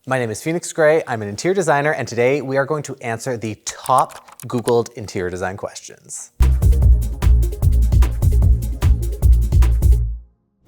My name is Phoenix Gray, I'm an interior designer, and today we are going to answer the top Googled interior design questions.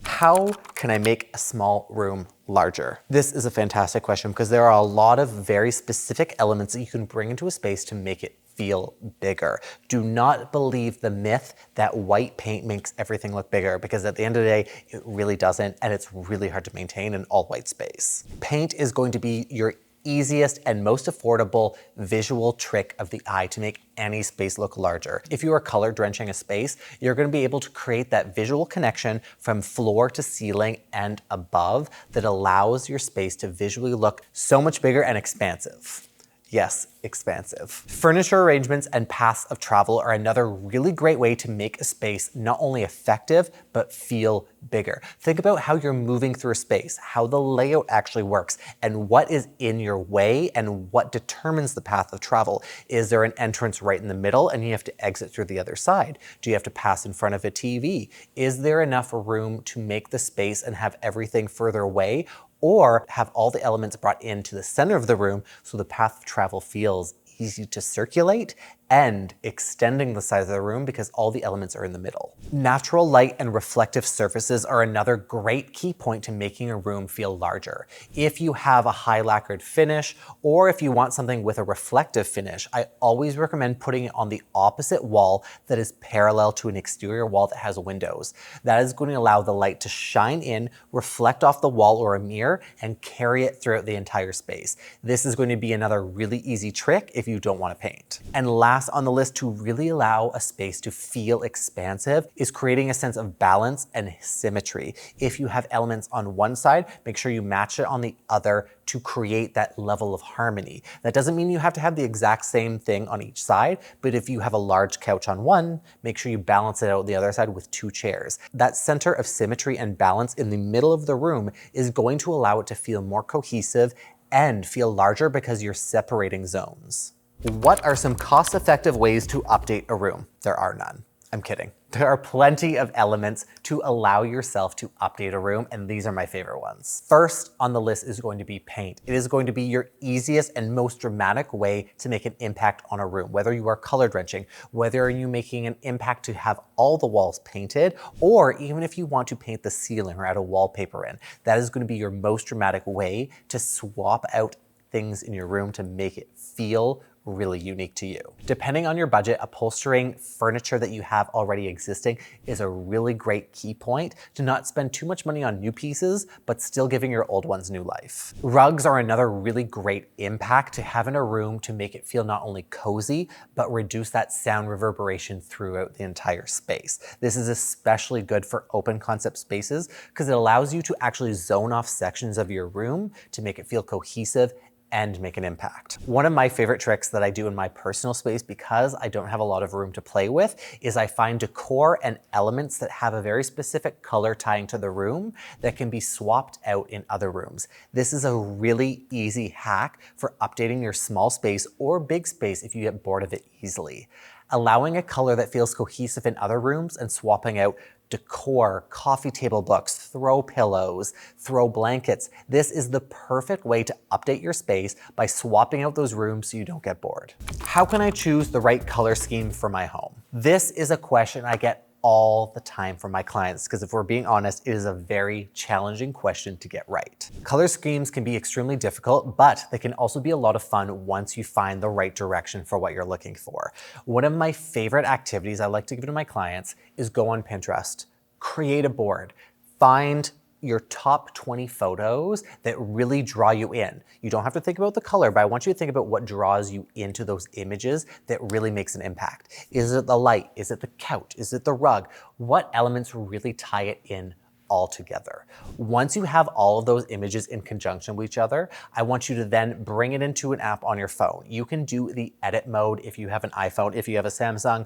How can I make a small room larger? This is a fantastic question because there are a lot of very specific elements that you can bring into a space to make it feel bigger. Do not believe the myth that white paint makes everything look bigger, because at the end of the day, it really doesn't, and it's really hard to maintain an all white space. Paint is going to be your easiest and most affordable visual trick of the eye to make any space look larger. If you are color drenching a space, you're going to be able to create that visual connection from floor to ceiling and above that allows your space to visually look so much bigger and expansive. Yes, expansive. Furniture arrangements and paths of travel are another really great way to make a space not only effective, but feel bigger. Think about how you're moving through a space, how the layout actually works, and what is in your way and what determines the path of travel. Is there an entrance right in the middle and you have to exit through the other side? Do you have to pass in front of a TV? Is there enough room to make the space and have everything further away? Or have all the elements brought into the center of the room so the path of travel feels easy to circulate and extending the size of the room because all the elements are in the middle. Natural light and reflective surfaces are another great key point to making a room feel larger. If you have a high lacquered finish, or if you want something with a reflective finish, I always recommend putting it on the opposite wall that is parallel to an exterior wall that has windows. That is going to allow the light to shine in, reflect off the wall or a mirror, and carry it throughout the entire space. This is going to be another really easy trick if you don't want to paint. And last on the list to really allow a space to feel expansive is creating a sense of balance and symmetry. If you have elements on one side, make sure you match it on the other to create that level of harmony. That doesn't mean you have to have the exact same thing on each side, but if you have a large couch on one, make sure you balance it out on the other side with two chairs. That center of symmetry and balance in the middle of the room is going to allow it to feel more cohesive and feel larger because you're separating zones. What are some cost-effective ways to update a room? There are none. I'm kidding. There are plenty of elements to allow yourself to update a room, and these are my favorite ones. First on the list is going to be paint. It is going to be your easiest and most dramatic way to make an impact on a room, whether you are color drenching, whether you're making an impact to have all the walls painted, or even if you want to paint the ceiling or add a wallpaper in. That is going to be your most dramatic way to swap out things in your room to make it feel really unique to you. Depending on your budget, upholstering furniture that you have already existing is a really great key point to not spend too much money on new pieces, but still giving your old ones new life. Rugs are another really great impact to have in a room to make it feel not only cozy, but reduce that sound reverberation throughout the entire space. This is especially good for open concept spaces because it allows you to actually zone off sections of your room to make it feel cohesive and make an impact. One of my favorite tricks that I do in my personal space, because I don't have a lot of room to play with, is I find decor and elements that have a very specific color tying to the room that can be swapped out in other rooms. This is a really easy hack for updating your small space or big space if you get bored of it easily. Allowing a color that feels cohesive in other rooms and swapping out decor, coffee table books, throw pillows, throw blankets. This is the perfect way to update your space by swapping out those rooms so you don't get bored. How can I choose the right color scheme for my home? This is a question I get all the time from my clients because if we're being honest, it is a very challenging question to get right. Color schemes can be extremely difficult, but they can also be a lot of fun once you find the right direction for what you're looking for. One of my favorite activities I like to give to my clients is go on Pinterest, create a board, find your top 20 photos that really draw you in. You don't have to think about the color, but I want you to think about what draws you into those images that really makes an impact. Is it the light? Is it the couch? Is it the rug? What elements really tie it in all together? Once you have all of those images in conjunction with each other, I want you to then bring it into an app on your phone. You can do the edit mode if you have an iPhone. If you have a Samsung,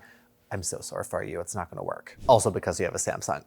I'm so sorry for you, it's not gonna work. Also because you have a Samsung.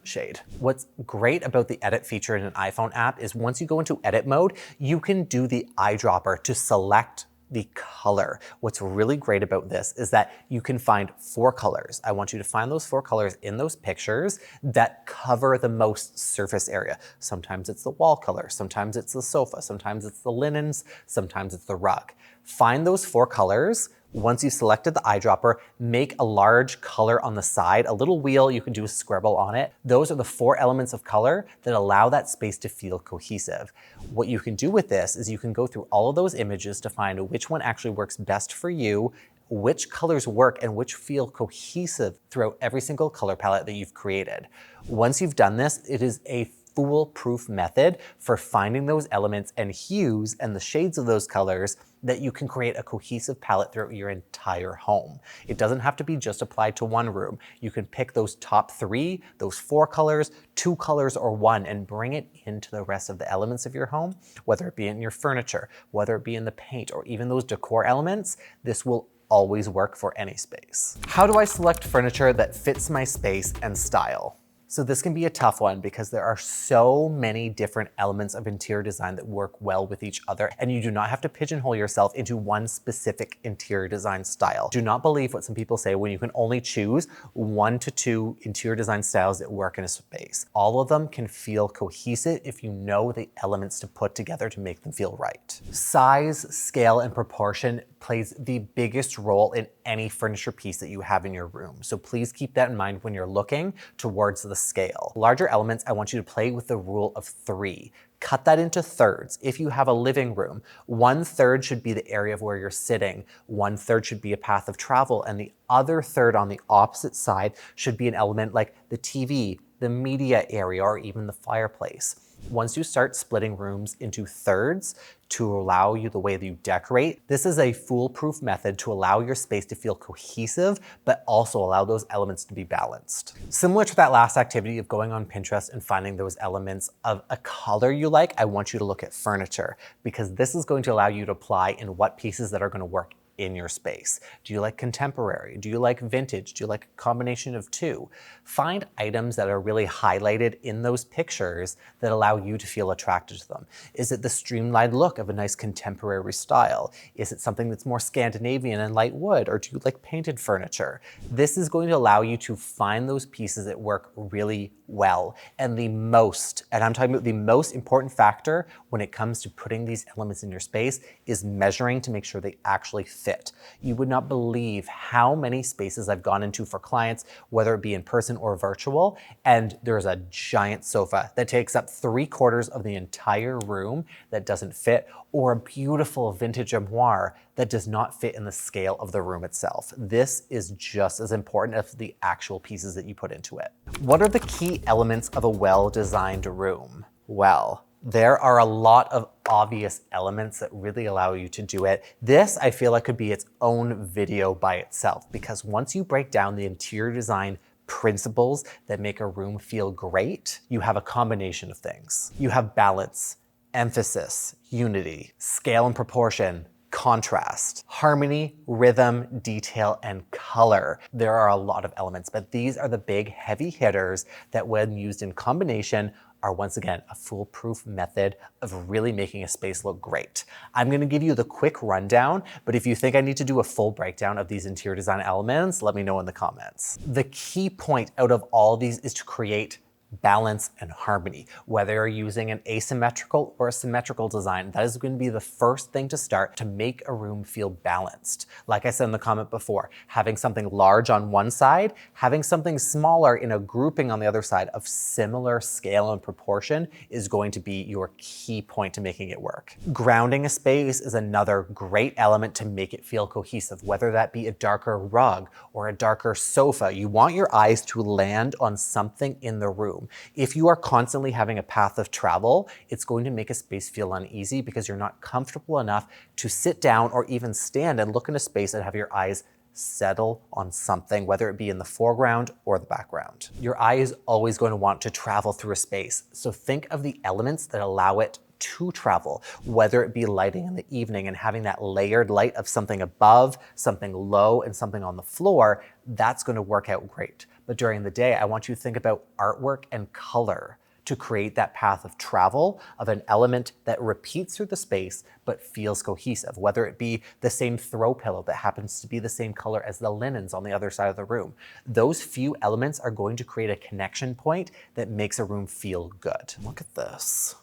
Shade. What's great about the edit feature in an iPhone app is once you go into edit mode, you can do the eyedropper to select the color. What's really great about this is that you can find 4 colors. I want you to find those 4 colors in those pictures that cover the most surface area. Sometimes it's the wall color, sometimes it's the sofa, sometimes it's the linens, sometimes it's the rug. Find those 4 colors. Once you've selected the eyedropper, make a large color on the side, a little wheel, you can do a scribble on it. Those are the 4 elements of color that allow that space to feel cohesive. What you can do with this is you can go through all of those images to find which one actually works best for you, which colors work and which feel cohesive throughout every single color palette that you've created. Once you've done this, it is a foolproof method for finding those elements and hues and the shades of those colors that you can create a cohesive palette throughout your entire home. It doesn't have to be just applied to one room. You can pick those top 3, those 4 colors, 2 colors, or 1, and bring it into the rest of the elements of your home, whether it be in your furniture, whether it be in the paint, or even those decor elements. This will always work for any space. How do I select furniture that fits my space and style? So this can be a tough one because there are so many different elements of interior design that work well with each other, and you do not have to pigeonhole yourself into one specific interior design style. Do not believe what some people say when you can only choose 1 to 2 interior design styles that work in a space. All of them can feel cohesive if you know the elements to put together to make them feel right. Size, scale, and proportion plays the biggest role in any furniture piece that you have in your room. So please keep that in mind when you're looking towards the scale. Larger elements, I want you to play with the rule of 3. Cut that into thirds. If you have a living room, 1/3 should be the area of where you're sitting, 1/3 should be a path of travel, and the other third on the opposite side should be an element like the TV, the media area, or even the fireplace. Once you start splitting rooms into thirds to allow you the way that you decorate, this is a foolproof method to allow your space to feel cohesive, but also allow those elements to be balanced. Similar to that last activity of going on Pinterest and finding those elements of a color you like, I want you to look at furniture, because this is going to allow you to apply in what pieces that are going to work in your space. Do you like contemporary? Do you like vintage? Do you like a combination of 2? Find items that are really highlighted in those pictures that allow you to feel attracted to them. Is it the streamlined look of a nice contemporary style? Is it something that's more Scandinavian and light wood? Or do you like painted furniture? This is going to allow you to find those pieces that work really well. And I'm talking about the most important factor when it comes to putting these elements in your space is measuring to make sure they actually fit. You would not believe how many spaces I've gone into for clients, whether it be in person or virtual, and there's a giant sofa that takes up 3/4 of the entire room that doesn't fit, or a beautiful vintage armoire that does not fit in the scale of the room itself. This is just as important as the actual pieces that you put into it. What are the key elements of a well-designed room? Well, there are a lot of obvious elements that really allow you to do it. This, I feel like, could be its own video by itself, because once you break down the interior design principles that make a room feel great, you have a combination of things. You have balance, emphasis, unity, scale and proportion, contrast, harmony, rhythm, detail, and color. There are a lot of elements, but these are the big heavy hitters that, when used in combination, are once again a foolproof method of really making a space look great. I'm gonna give you the quick rundown, but if you think I need to do a full breakdown of these interior design elements, let me know in the comments. The key point out of all of these is to create balance and harmony. Whether you're using an asymmetrical or a symmetrical design, that is going to be the first thing to start to make a room feel balanced. Like I said in the comment before, having something large on one side, having something smaller in a grouping on the other side of similar scale and proportion is going to be your key point to making it work. Grounding a space is another great element to make it feel cohesive, whether that be a darker rug or a darker sofa. You want your eyes to land on something in the room. If you are constantly having a path of travel, it's going to make a space feel uneasy because you're not comfortable enough to sit down or even stand and look in a space and have your eyes settle on something, whether it be in the foreground or the background. Your eye is always going to want to travel through a space. So think of the elements that allow it to travel, whether it be lighting in the evening and having that layered light of something above, something low, and something on the floor. That's going to work out great. But during the day, I want you to think about artwork and color. to create that path of travel of an element that repeats through the space but feels cohesive, whether it be the same throw pillow that happens to be the same color as the linens on the other side of the room. Those few elements are going to create a connection point that makes a room feel good. Look at this.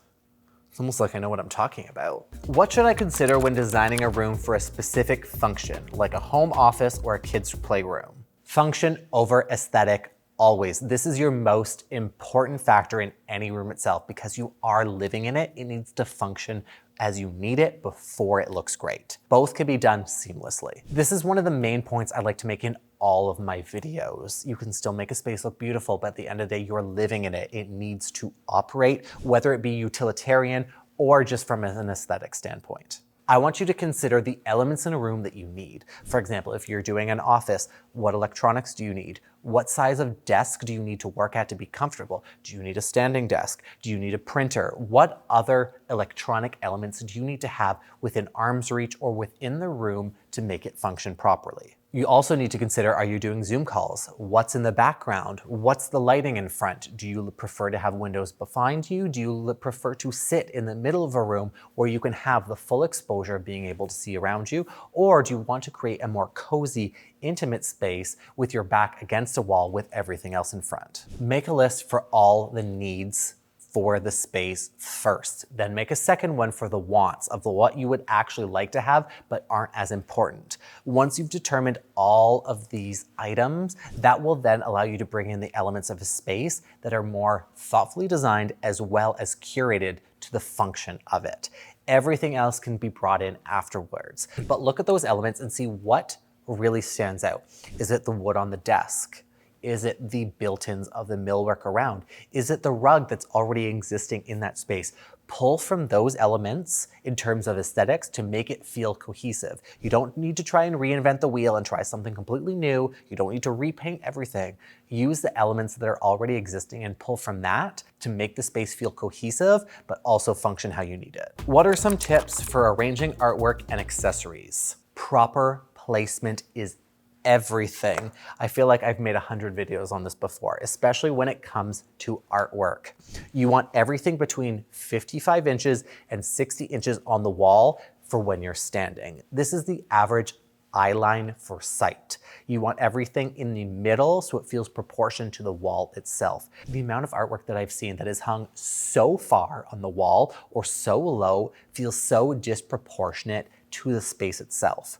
It's almost like I know what I'm talking about. What should I consider when designing a room for a specific function, like a home office or a kid's playroom? Function over aesthetic always. This is your most important factor in any room itself because you are living in it. It needs to function as you need it before it looks great. Both can be done seamlessly. This is one of the main points I like to make in all of my videos. You can still make a space look beautiful, but at the end of the day, you're living in it. It needs to operate, whether it be utilitarian or just from an aesthetic standpoint. I want you to consider the elements in a room that you need. For example, if you're doing an office, what electronics do you need? What size of desk do you need to work at to be comfortable? Do you need a standing desk? Do you need a printer? What other electronic elements do you need to have within arm's reach or within the room to make it function properly? You also need to consider, are you doing Zoom calls? What's in the background? What's the lighting in front? Do you prefer to have windows behind you? Do you prefer to sit in the middle of a room where you can have the full exposure of being able to see around you? Or do you want to create a more cozy, intimate space with your back against a wall with everything else in front? Make a list for all the needs for the space first. Then make a second one for the wants of what you would actually like to have but aren't as important. Once you've determined all of these items, that will then allow you to bring in the elements of a space that are more thoughtfully designed as well as curated to the function of it. Everything else can be brought in afterwards. But look at those elements and see what really stands out. Is it the wood on the desk? Is it the built-ins of the millwork around? Is it the rug that's already existing in that space? Pull from those elements in terms of aesthetics to make it feel cohesive. You don't need to try and reinvent the wheel and try something completely new. You don't need to repaint everything. Use the elements that are already existing and pull from that to make the space feel cohesive, but also function how you need it. What are some tips for arranging artwork and accessories? Proper placement is everything. I feel like I've made 100 videos on this before, especially when it comes to artwork. You want everything between 55 inches and 60 inches on the wall for when you're standing. This is the average eye line for sight. You want everything in the middle so it feels proportioned to the wall itself. The amount of artwork that I've seen that is hung so far on the wall or so low feels so disproportionate to the space itself.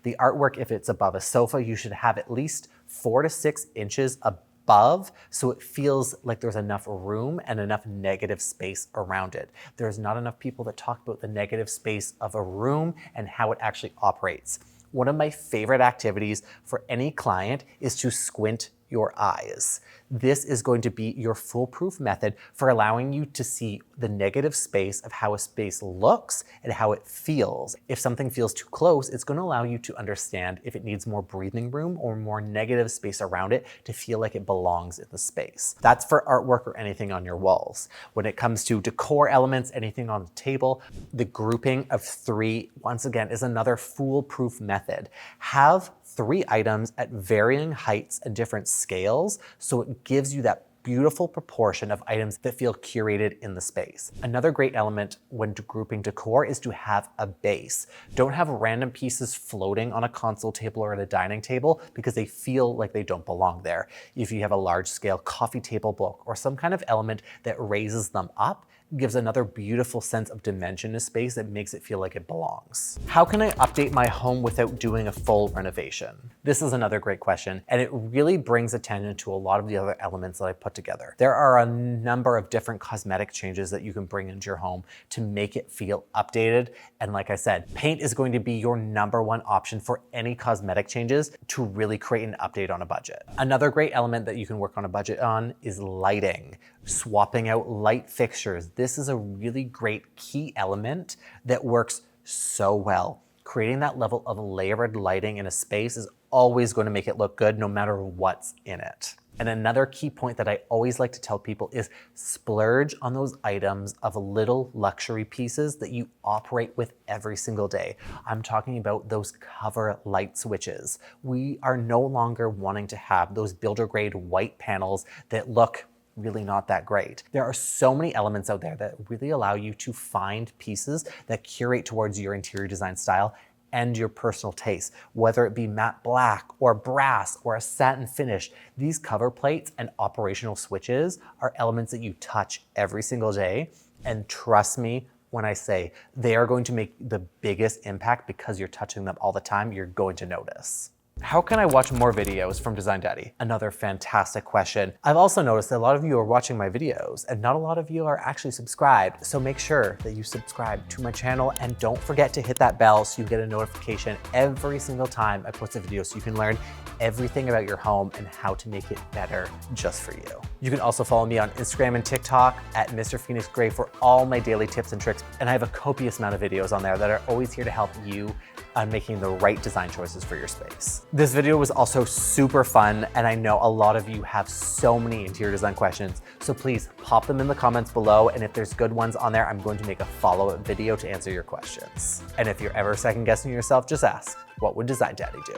The artwork, if it's above a sofa, you should have at least 4 to 6 inches above so it feels like there's enough room and enough negative space around it. There's not enough people that talk about the negative space of a room and how it actually operates. One of my favorite activities for any client is to squint your eyes. This is going to be your foolproof method for allowing you to see the negative space of how a space looks and how it feels. If something feels too close, it's going to allow you to understand if it needs more breathing room or more negative space around it to feel like it belongs in the space. That's for artwork or anything on your walls. When it comes to decor elements, anything on the table, the grouping of 3, once again, is another foolproof method. Have 3 items at varying heights and different scales, so it gives you that beautiful proportion of items that feel curated in the space. Another great element when grouping decor is to have a base. Don't have random pieces floating on a console table or at a dining table because they feel like they don't belong there. If you have a large scale coffee table book or some kind of element that raises them up, gives another beautiful sense of dimension to space that makes it feel like it belongs. How can I update my home without doing a full renovation? This is another great question, and it really brings attention to a lot of the other elements that I put together. There are a number of different cosmetic changes that you can bring into your home to make it feel updated. And like I said, paint is going to be your #1 option for any cosmetic changes to really create an update on a budget. Another great element that you can work on a budget on is lighting. Swapping out light fixtures. This is a really great key element that works so well. Creating that level of layered lighting in a space is always going to make it look good no matter what's in it. And another key point that I always like to tell people is splurge on those items of little luxury pieces that you operate with every single day. I'm talking about those cover light switches. We are no longer wanting to have those builder grade white panels that look really not that great. There are so many elements out there that really allow you to find pieces that curate towards your interior design style and your personal taste, whether it be matte black or brass or a satin finish. These cover plates and operational switches are elements that you touch every single day. And trust me when I say they are going to make the biggest impact because you're touching them all the time. You're going to notice. How can I watch more videos from Design Daddy? Another fantastic question. I've also noticed that a lot of you are watching my videos and not a lot of you are actually subscribed. So make sure that you subscribe to my channel and don't forget to hit that bell so you get a notification every single time I post a video so you can learn everything about your home and how to make it better just for you. You can also follow me on Instagram and TikTok at Mr. Phoenix Gray for all my daily tips and tricks. And I have a copious amount of videos on there that are always here to help you on making the right design choices for your space. This video was also super fun, and I know a lot of you have so many interior design questions, so please pop them in the comments below, and if there's good ones on there, I'm going to make a follow-up video to answer your questions. And if you're ever second guessing yourself, just ask, what would Design Daddy do?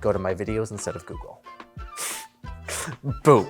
Go to my videos instead of Google. Boom.